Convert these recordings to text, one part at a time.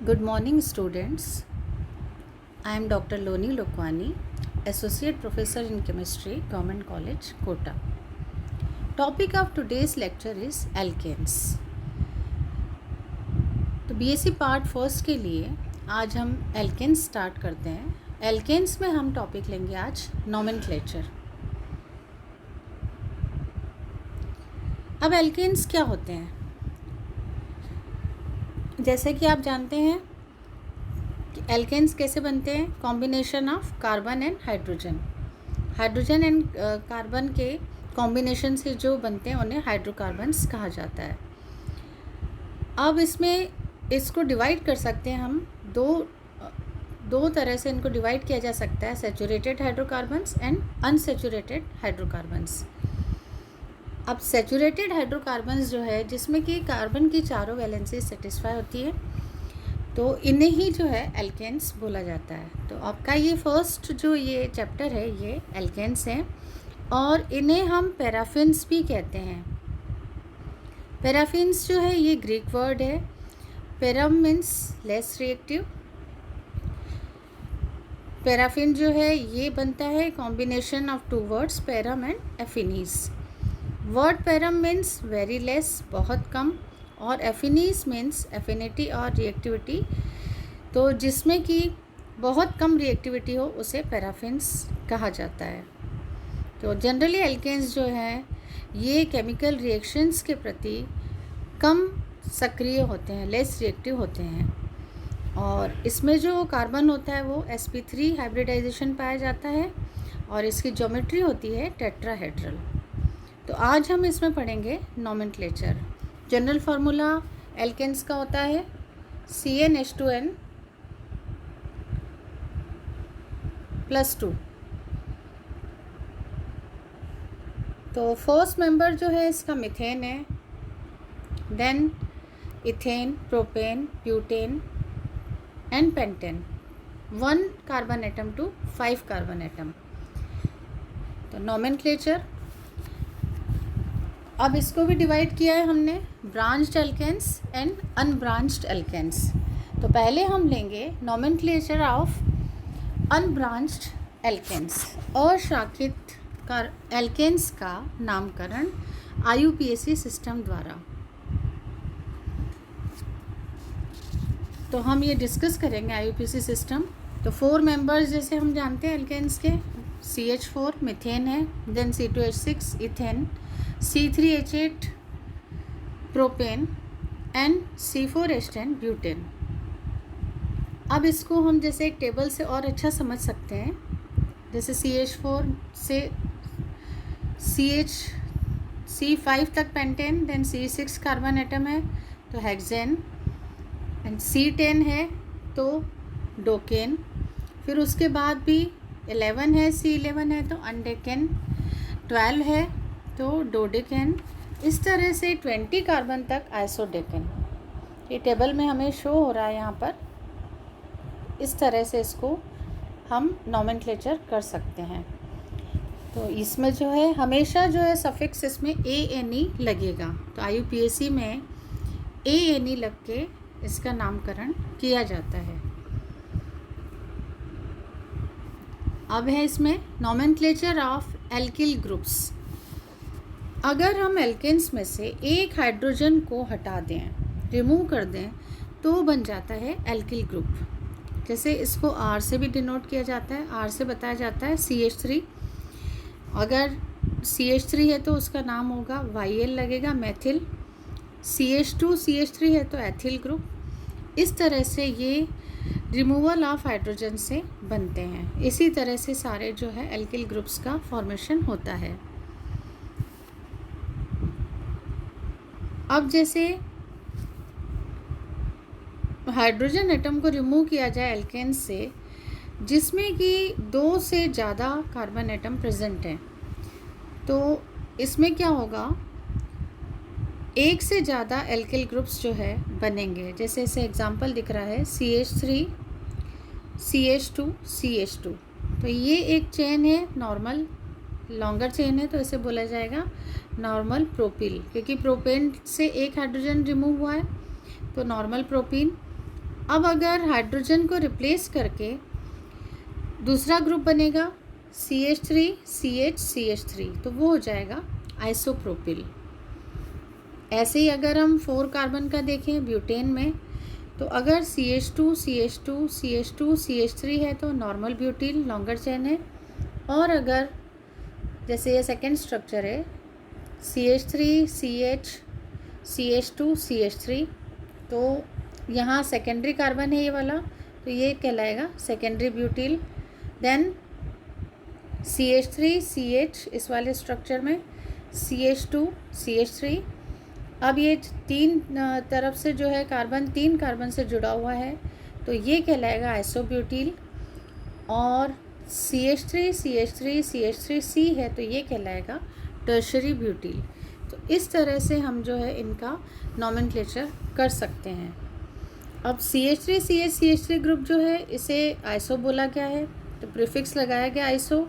Good morning, students. I am Dr. Loni Lokwani, Associate Professor in Chemistry, Government College, Kota. Topic of today's lecture is alkanes. तो BSc part first के लिए आज हम alkanes start करते हैं. Alkanes में हम टॉपिक लेंगे आज नोमेनक्लेचर. अब एल्केन्स क्या होते हैं? जैसे कि आप जानते हैं कि एल्केन्स कैसे बनते हैं. Combination of carbon and hydrogen. Hydrogen and carbon के कॉम्बिनेशन से जो बनते हैं उन्हें हाइड्रोकार्बन्स कहा जाता है. अब इसको डिवाइड कर सकते हैं हम दो तरह से. इनको डिवाइड किया जा सकता है, saturated hydrocarbons and unsaturated hydrocarbons. अब सैचुरेटेड हाइड्रोकार्बन्स जो है जिसमें कि कार्बन की चारों वैलेंसी सेटिस्फाई होती है, तो इन्हें ही जो है एल्केन्स बोला जाता है. तो आपका ये फर्स्ट जो ये चैप्टर है ये एल्केन्स है, और इन्हें हम पैराफिन्स भी कहते हैं. पैराफिन्स जो है ये ग्रीक वर्ड है. Parum means less reactive. Paraffin जो है ये बनता है combination of two words parum and affinis. Word parum means very less, बहुत कम, और एफिनीस मीन्स एफिनिटी और रिएक्टिविटी. तो जिसमें कि बहुत कम रिएक्टिविटी हो उसे पैराफिन्स कहा जाता है. तो जनरली एल्केन्स जो हैं ये केमिकल रिएक्शंस के प्रति कम सक्रिय होते हैं, लेस रिएक्टिव होते हैं. और इसमें जो कार्बन होता है वो sp3 हाइब्रिडाइजेशन पाया जाता है, और इसकी ज्योमेट्री होती है टेट्राहेड्रल. तो आज हम इसमें पढ़ेंगे नोमेनक्लेचर. जनरल फार्मूला एल्केन्स का होता है CnH2n +2. तो फर्स्ट मेंबर जो है इसका मिथेन है, then ethane, propane, butane and pentane. 1 carbon atom to 5 carbon atom. तो नोमेनक्लेचर. अब इसको भी डिवाइड किया है हमने branched alkanes and unbranched alkanes. तो पहले हम लेंगे नोमेनक्लेचर ऑफ अनब्रांच्ड एल्केन्स. अशाखित एल्केन्स का नामकरण IUPAC सिस्टम द्वारा. तो हम ये डिस्कस करेंगे IUPAC सिस्टम. तो 4 मेंबर्स जैसे हम जानते हैं एल्केन्स के, CH4 मिथेन है, then C2H6 ethane, C3H8 propane and C4H10 butane. अब इसको हम जैसे एक टेबल से और अच्छा समझ सकते हैं. जैसे CH4 से C5 तक pentane, then C6 carbon atom है तो हेक्सेन, एंड C10 है तो डोकेन. फिर उसके बाद भी 11 है, C11 है तो अनडेकेन, 12 है तो डोडेकेन. इस तरह से 20 कार्बन तक आइसोडेकेन. ये टेबल में हमें शो हो रहा है यहाँ पर. इस तरह से इसको हम नोमेनक्लेचर कर सकते हैं. तो इसमें जो है हमेशा जो है सफिक्स इसमें ANE लगेगा. तो IUPAC में ANE लग के इसका नामकरण किया जाता है. अब है इसमें नोमेनक्लेचर ऑफ एल्किल ग्रुप्स. अगर हम एल्केन्स में से एक हाइड्रोजन को हटा दें, रिमूव कर दें, तो बन जाता है एल्किल ग्रुप. जैसे इसको R से भी डिनोट किया जाता है. R से बताया जाता है CH3. अगर CH3 है तो उसका नाम होगा YL लगेगा, मैथिल. CH2 CH3 है तो एथिल ग्रुप. इस तरह से ये रिमूवल ऑफ हाइड्रोजन से बनते हैं. इसी तरह से सारे जो है एल्किल ग्रुप्स का फॉर्मेशन होता है. अब जैसे हाइड्रोजन एटम को रिमूव किया जाए एल्केन्स से जिसमें कि 2 से ज़्यादा कार्बन एटम प्रेजेंट हैं, तो इसमें क्या होगा, एक से ज़्यादा एल्किल ग्रुप्स जो है बनेंगे. जैसे इसे एग्जांपल दिख रहा है CH3 CH2 CH2. तो ये एक चेन है, नॉर्मल लॉन्गर चेन है, तो इसे बोला जाएगा नॉर्मल प्रोपिल, क्योंकि प्रोपेन से एक हाइड्रोजन रिमूव हुआ है तो नॉर्मल प्रोपीन. अब अगर हाइड्रोजन को रिप्लेस करके दूसरा ग्रुप बनेगा CH3 CH CH3, तो वो हो जाएगा आइसोप्रोपिल। ऐसे ही अगर हम 4 कार्बन का देखें ब्यूटेन में, तो अगर CH2 CH2 CH2 CH3 है तो नॉर्मल ब्यूटील लॉन्गर चेन है। और अगर जैसे ये सेकेंड स्ट्रक्चर है CH3 CH CH2 CH3, तो यहाँ सेकेंडरी कार्बन है ये वाला, तो ये कहलाएगा सेकेंडरी ब्यूटील। देन CH3 CH इस वाले स्ट्रक्चर में CH2 CH3। अब ये 3 तरफ से जो है कार्बन 3 कार्बन से जुड़ा हुआ है, तो ये कहलाएगा आइसोब्यूटील। और CH3 CH3 CH3C है तो ये कहलाएगा टर्शरी ब्यूटील। तो इस तरह से हम जो है इनका नॉमेनक्लेचर कर सकते हैं। अब CH3 CH CH3 ग्रुप जो है इसे आइसो बोला गया है, तो प्रीफिक्स लगाया गया आइसो।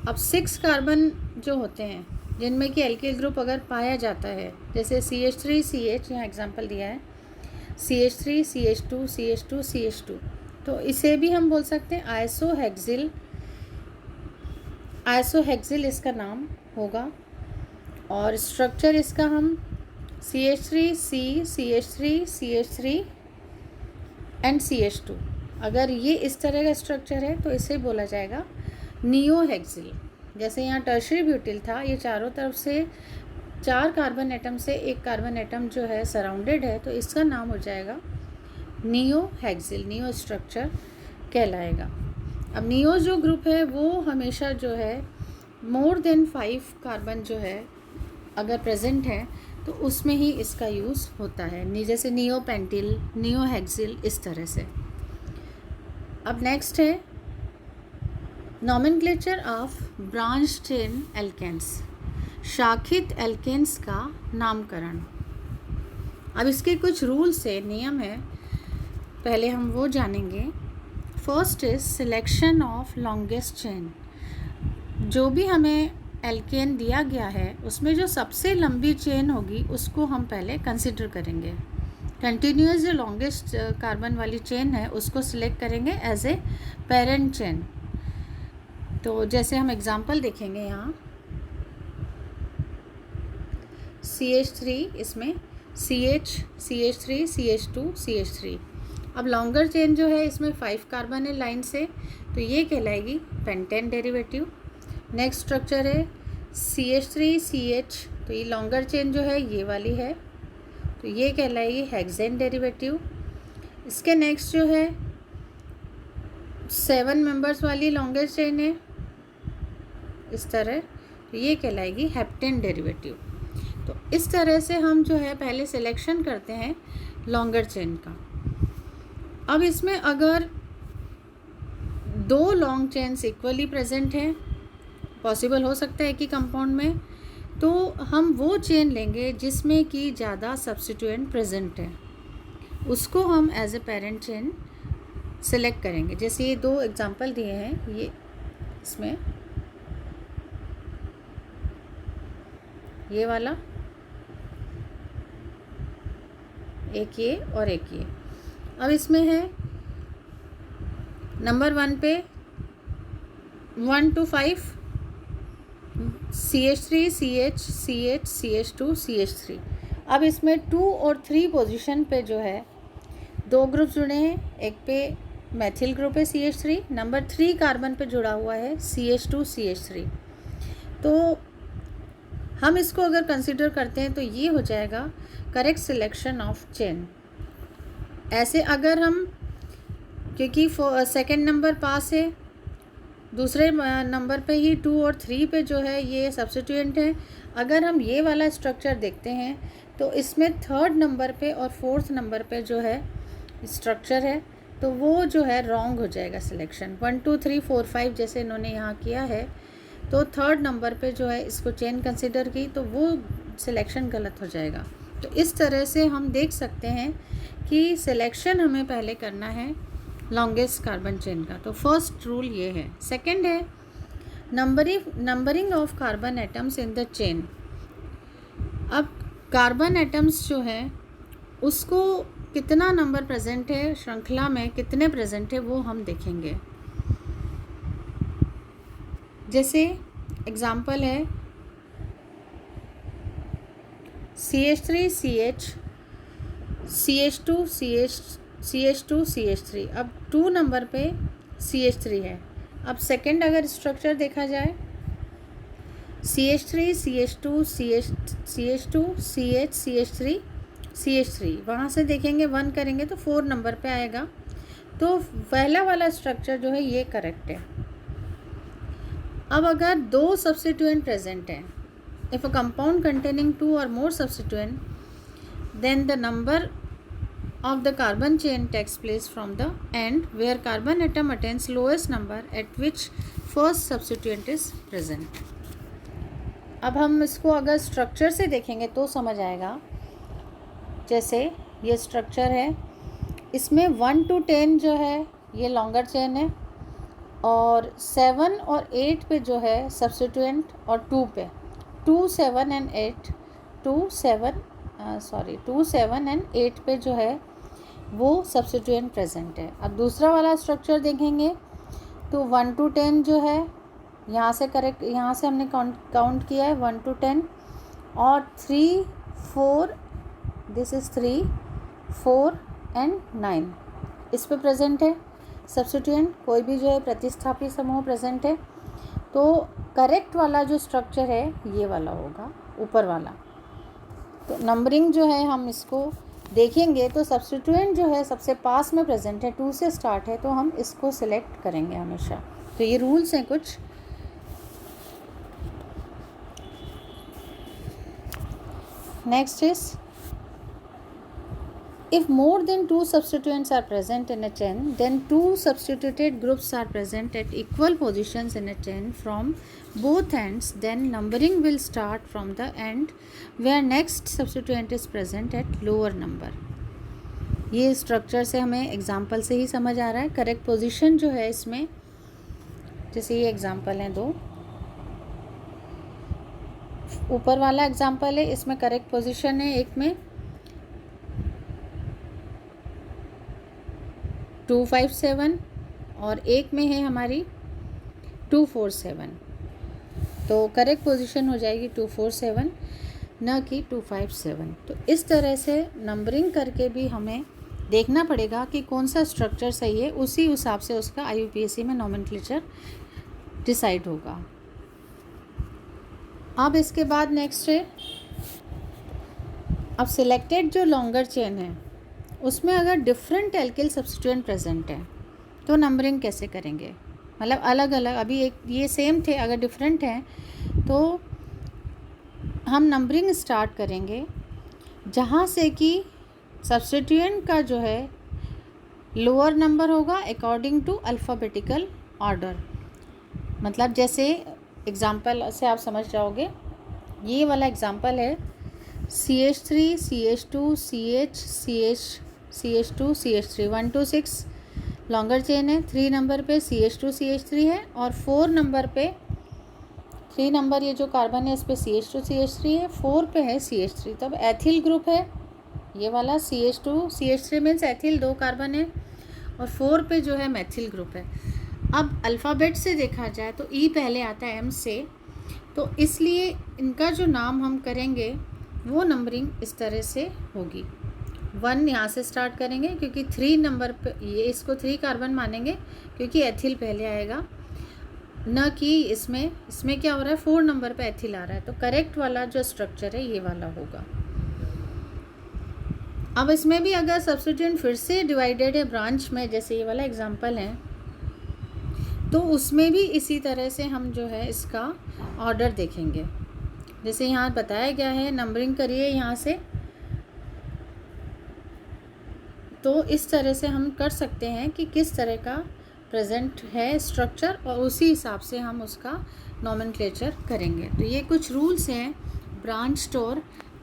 अब 6 कार्बन जो होते हैं जिनमें कि एल्किल ग्रुप अगर पाया जाता है, जैसे CH3 CH यहाँ एग्जांपल दिया है CH3 CH2 CH2 CH2, तो इसे भी हम बोल सकते हैं आइसोहेक्सिल। आइसोहेक्सिल इसका नाम होगा। और स्ट्रक्चर इसका हम CH3 C CH3 CH3 and CH2, अगर ये इस तरह का स्ट्रक्चर है तो इसे बोला जाएगा नियोहेक्सिल। जैसे यहाँ टर्शरी ब्यूटिल था, ये चारों तरफ से 4 कार्बन एटम से 1 कार्बन एटम जो है सराउंडेड है, तो इसका नाम हो जाएगा नियोहेक्सिल, नियो स्ट्रक्चर कहलाएगा। अब नियो जो ग्रुप है वो हमेशा जो है मोर देन 5 कार्बन जो है अगर प्रेजेंट है तो उसमें ही इसका यूज़ होता है, जैसे नियोपेंटिल नियोहेक्सिल इस तरह से। अब नेक्स्ट है nomenclature of branch chain alkanes, शाखित एल्केन्स का नामकरण। अब इसके कुछ रूल्स है, नियम है, पहले हम वो जानेंगे। First is selection of longest chain. जो भी हमें एल्केन दिया गया है उसमें जो सबसे लंबी चेन होगी उसको हम पहले कंसिडर करेंगे। कंटिन्यूस जो लॉन्गेस्ट कार्बन वाली चेन है उसको सिलेक्ट करेंगे एज ए पेरेंट चेन। तो जैसे हम एग्जांपल देखेंगे यहाँ CH3, इसमें CH CH3 CH2 CH3। अब लॉन्गर चेन जो है इसमें 5 कार्बन है लाइन से, तो ये कहलाएगी पेंटेन डेरिवेटिव। नेक्स्ट स्ट्रक्चर है CH3 CH, तो ये लॉन्गर चेन जो है ये वाली है, तो ये कहलाएगी हेक्सेन डेरिवेटिव। इसके नेक्स्ट जो है 7 मेंबर्स वाली लॉन्गेस्ट चेन है इस तरह, तो ये कहलाएगी हेप्टेन डेरिवेटिव। तो इस तरह से हम जो है पहले सिलेक्शन करते हैं लॉन्गर चेन का। अब इसमें अगर 2 लॉन्ग चेन्स इक्वली प्रेजेंट हैं, पॉसिबल हो सकता है कि कंपाउंड में, तो हम वो चेन लेंगे जिसमें कि ज़्यादा सब्स्टिट्यूएंट प्रेजेंट है, उसको हम as a parent chain select करेंगे। जैसे ये 2 एग्जांपल दिए हैं, ये इसमें ये वाला, एक ये और एक ये। अब इसमें है नंबर 1 पे 1 to 5 CH3 CH CH CH2 CH3। अब इसमें 2 और 3 पोजीशन पे जो है 2 ग्रुप जुड़े हैं। एक पे मैथिल ग्रुप है CH3, नंबर 3 कार्बन पे जुड़ा हुआ है CH2 CH3। तो हम इसको अगर कंसिडर करते हैं तो ये हो जाएगा करेक्ट सिलेक्शन ऑफ चेन। ऐसे अगर हम, क्योंकि सेकेंड नंबर पास है, दूसरे नंबर पे ही 2 और 3 पे जो है ये सब्स्टिट्यूएंट है। अगर हम ये वाला स्ट्रक्चर देखते हैं तो इसमें 3rd नंबर पे और 4th नंबर पे जो है स्ट्रक्चर है, तो वो जो है रॉन्ग हो जाएगा सिलेक्शन। 1 2 3 4 5 जैसे इन्होंने यहाँ किया है, तो 3rd नंबर पे जो है इसको चेन कंसिडर की, तो वो सिलेक्शन गलत हो जाएगा। तो इस तरह से हम देख सकते हैं कि सिलेक्शन हमें पहले करना है लॉन्गेस्ट कार्बन चेन का। तो फर्स्ट रूल ये है। सेकंड है numbering of carbon atoms in the chain. अब कार्बन एटम्स जो हैं उसको कितना नंबर प्रेजेंट है, श्रृंखला में कितने प्रेजेंट है वो हम देखेंगे। जैसे एग्जाम्पल है CH3 CH, CH2 CH2 CH3। अब 2 नंबर पे CH3 है। अब सेकंड अगर स्ट्रक्चर देखा जाए CH3 CH2 CH2 CH CH3 CH3, वहाँ से देखेंगे 1 करेंगे तो 4 नंबर पे आएगा। तो पहला वाला स्ट्रक्चर जो है ये करेक्ट है। अब अगर 2 सब्स्टिट्यूएंट प्रेजेंट हैं, if a compound containing 2 or more substituent, then the number of the carbon chain takes place from the end where carbon atom attains lowest number at which first substituent is present। अब हम इसको अगर structure से देखेंगे तो समझ आएगा। जैसे ये स्ट्रक्चर है, इसमें 1 to 10 जो है ये लॉन्गर चेन है, और 7 और 8 पे जो है सब्स्टिट्यूएंट, और 2 पे 2 7 and 8 2 7 and 8 पे जो है वो सब्स्टिट्यूएंट प्रेजेंट है। अब दूसरा वाला स्ट्रक्चर देखेंगे तो 1 to 10 जो है यहाँ से करेक्ट, यहाँ से हमने काउंट किया है 1 to 10, और 3 4 दिस इज़ 3 4 and 9 इस पे प्रेजेंट है सब्स्टिट्यूएंट, कोई भी जो है प्रतिस्थापी समूह प्रेजेंट है। तो करेक्ट वाला जो स्ट्रक्चर है ये वाला होगा, ऊपर वाला। तो नंबरिंग जो है हम इसको देखेंगे तो सब्स्टिट्यूएंट जो है सबसे पास में प्रेजेंट है, 2 से स्टार्ट है, तो हम इसको सिलेक्ट करेंगे हमेशा। तो ये रूल्स हैं कुछ। Next is if more than 2 substituents are present in a chain, then 2 substituted groups are present at equal positions in a chain from both ends, then numbering will start from the end where next substituent is present at lower number। ये structure से हमें example से ही समझ आ रहा है। Correct position जो है इसमें, जैसे ये एग्जाम्पल हैं 2, ऊपर वाला एग्जाम्पल है, इसमें करेक्ट पोजीशन है एक में 257 और एक में है हमारी 247। तो करेक्ट पोजीशन हो जाएगी 247 न कि 257। तो इस तरह से नंबरिंग करके भी हमें देखना पड़ेगा कि कौन सा स्ट्रक्चर सही है, उसी हिसाब से उसका IUPAC में नोमेनक्लेचर डिसाइड होगा। अब इसके बाद नेक्स्ट है, अब सिलेक्टेड जो लॉन्गर चेन है उसमें अगर डिफरेंट एल्किल सब्स्टिट्यूएंट प्रेजेंट है तो नंबरिंग कैसे करेंगे, मतलब अलग अलग। अभी एक ये सेम थे, अगर डिफरेंट हैं तो हम नंबरिंग स्टार्ट करेंगे जहाँ से कि सब्स्टिट्यूएंट का जो है लोअर नंबर होगा अकॉर्डिंग टू अल्फ़ाबेटिकल ऑर्डर। मतलब जैसे एग्जांपल से आप समझ जाओगे, ये वाला एग्जांपल है CH3 CH2 CH2 CH3 1 to 6 longer chain है। 3 नंबर पे CH2 CH3 है, और 4 नंबर पे 3 नंबर ये जो कार्बन है इस पे CH2 CH3 है, 4 पे है CH3। तब एथिल ग्रुप है ये वाला CH2 CH3 means ethyl 2 carbon है, और 4 पे जो है मेथिल ग्रुप है। अब अल्फ़ाबेट से देखा जाए तो E पहले आता है M से, तो इसलिए इनका जो नाम हम करेंगे वो नंबरिंग इस तरह से होगी। 1 यहाँ से स्टार्ट करेंगे क्योंकि 3 नंबर पे ये इसको 3 कार्बन मानेंगे क्योंकि एथिल पहले आएगा, न कि इसमें क्या हो रहा है 4 नंबर पे एथिल आ रहा है। तो करेक्ट वाला जो स्ट्रक्चर है ये वाला होगा। अब इसमें भी अगर सब्स्टिट्यूएंट फिर से डिवाइडेड है ब्रांच में, जैसे ये वाला एग्जांपल है, तो उसमें भी इसी तरह से हम जो है इसका ऑर्डर देखेंगे। जैसे यहाँ बताया गया है, नंबरिंग करिए यहाँ से, तो इस तरह से हम कर सकते हैं कि किस तरह का प्रेजेंट है स्ट्रक्चर, और उसी हिसाब से हम उसका नोमेनक्लेचर करेंगे। तो ये कुछ रूल्स हैं ब्रांच्ड और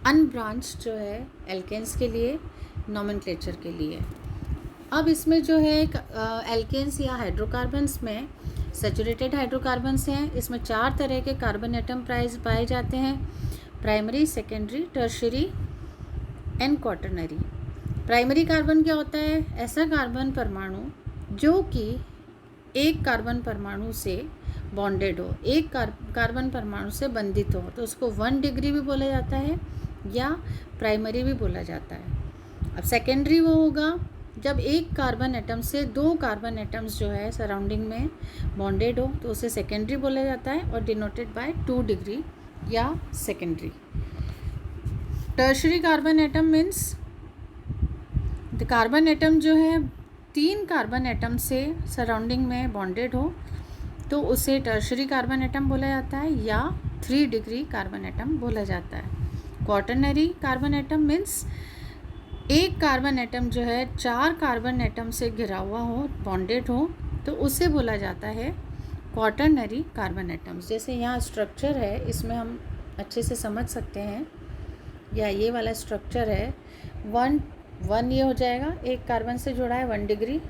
अनब्रांच्ड जो है एल्केन्स के लिए, नोमेनक्लेचर के लिए। अब इसमें जो है एल्केन्स या हाइड्रोकार्बन्स में सैचुरेटेड हाइड्रोकार्बन्स हैं। इसमें 4 तरह के कार्बन एटम पाए जाते हैं, primary, secondary, tertiary and quaternary. Primary carbon क्या होता है? ऐसा कार्बन परमाणु जो कि एक कार्बन परमाणु से बॉन्डेड हो, एक कार्बन परमाणु से बंधित हो, तो उसको 1 डिग्री भी बोला जाता है या प्राइमरी भी बोला जाता है। अब सेकेंडरी वो होगा जब एक कार्बन एटम से 2 कार्बन एटम्स जो है सराउंडिंग में बॉन्डेड हो, तो उसे सेकेंडरी बोला जाता है और डिनोटेड बाय 2 डिग्री या secondary. Tertiary carbon atom means the carbon atom जो है 3 कार्बन एटम से सराउंडिंग में बॉन्डेड हो, तो उसे टर्शरी कार्बन एटम बोला जाता है या 3 डिग्री कार्बन एटम बोला जाता है। क्वाटरनरी कार्बन एटम मीन्स एक कार्बन एटम जो है 4 कार्बन एटम से घिरा हुआ हो, बॉन्डेड हो, तो उसे बोला जाता है क्वाटरनरी कार्बन एटम्स। जैसे यहाँ स्ट्रक्चर है, इसमें हम अच्छे से समझ सकते हैं, या ये वाला स्ट्रक्चर है, 1 ये हो जाएगा, एक कार्बन से जुड़ा है 1 डिग्री।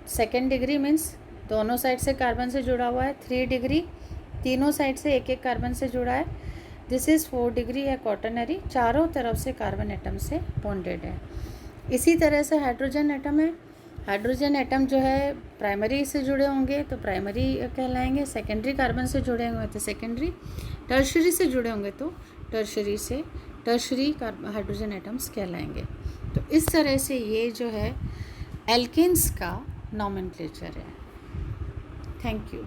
सेकेंड डिग्री मीन्स दोनों साइड से कार्बन से जुड़ा हुआ है 3 डिग्री, तीनों साइड से एक एक कार्बन से जुड़ा है, दिस इज़ 4 डिग्री या क्वाटरनरी, चारों तरफ से कार्बन एटम से बॉन्डेड है। इसी तरह से हाइड्रोजन एटम है, हाइड्रोजन एटम जो है प्राइमरी से जुड़े होंगे तो प्राइमरी कहलाएंगे, सेकेंडरी कार्बन से जुड़े होंगे तो सेकेंडरी, टर्शरी से जुड़े होंगे तो टर्शरी हाइड्रोजन एटम्स कहलाएंगे। तो इस तरह से ये जो है एल्केन्स का नॉमेनक्लेचर है। Thank you.